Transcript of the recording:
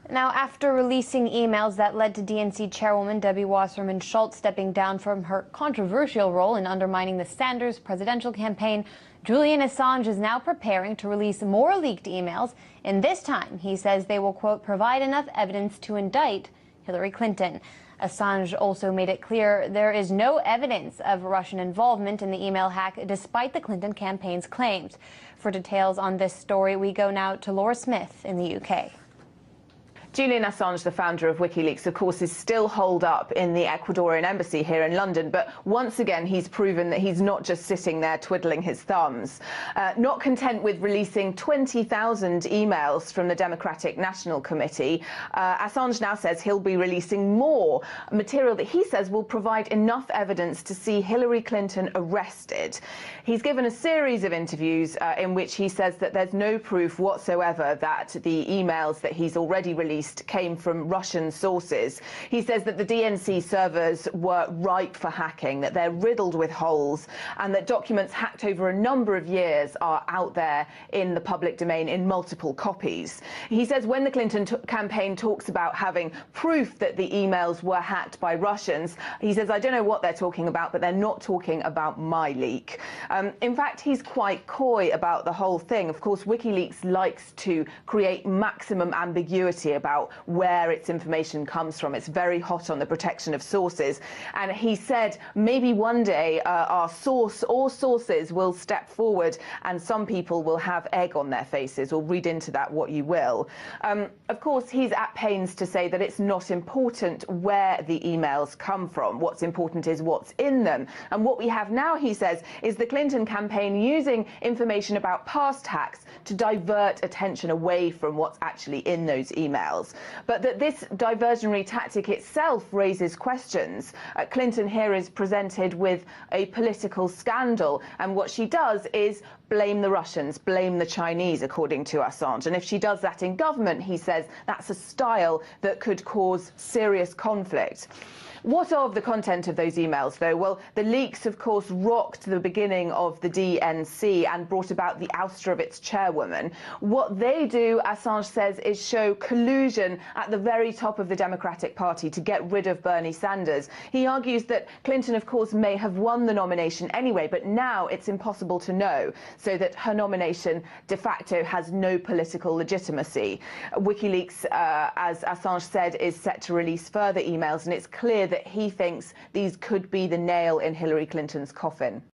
Now, after releasing emails that led to DNC chairwoman Debbie Wasserman Schultz stepping down from her controversial role in undermining the Sanders presidential campaign, Julian Assange is now preparing to release more leaked emails, and this time he says they will, quote, provide enough evidence to indict Hillary Clinton. Assange also made it clear there is no evidence of Russian involvement in the email hack, despite the Clinton campaign's claims. For details on this story, we go now to Laura Smith in the UK. Julian Assange, the founder of WikiLeaks, of course, is still holed up in the Ecuadorian embassy here in London. But once again, he's proven that he's not just sitting there twiddling his thumbs. Not content with releasing 20,000 emails from the Democratic National Committee, Assange now says he'll be releasing more material that he says will provide enough evidence to see Hillary Clinton arrested. He's given a series of interviews in which he says that there's no proof whatsoever that the emails that he's already released came from Russian sources. He says that the DNC servers were ripe for hacking, that they're riddled with holes, and that documents hacked over a number of years are out there in the public domain in multiple copies. He says when the Clinton campaign talks about having proof that the emails were hacked by Russians, he says, I don't know what they're talking about, but they're not talking about my leak. In fact, he's quite coy about the whole thing. Of course, WikiLeaks likes to create maximum ambiguity about where its information comes from. It's very hot on the protection of sources. And he said maybe one day our source or sources will step forward and some people will have egg on their faces, or read into that what you will. Of course, he's at pains to say that it's not important where the emails come from. What's important is what's in them. And what we have now, he says, is the Clinton campaign using information about past hacks to divert attention away from what's actually in those emails. But that this diversionary tactic itself raises questions. Clinton here is presented with a political scandal, and what she does is blame the Russians, blame the Chinese, according to Assange. And if she does that in government, he says that's a style that could cause serious conflict. What of the content of those emails, though? Well, the leaks, of course, rocked the beginning of the DNC and brought about the ouster of its chairwoman. What they do, Assange says, is show collusion at the very top of the Democratic Party to get rid of Bernie Sanders. He argues that Clinton, of course, may have won the nomination anyway, but now it's impossible to know, so that her nomination de facto has no political legitimacy. WikiLeaks, as Assange said, is set to release further emails, and it's clear that he thinks these could be the nail in Hillary Clinton's coffin.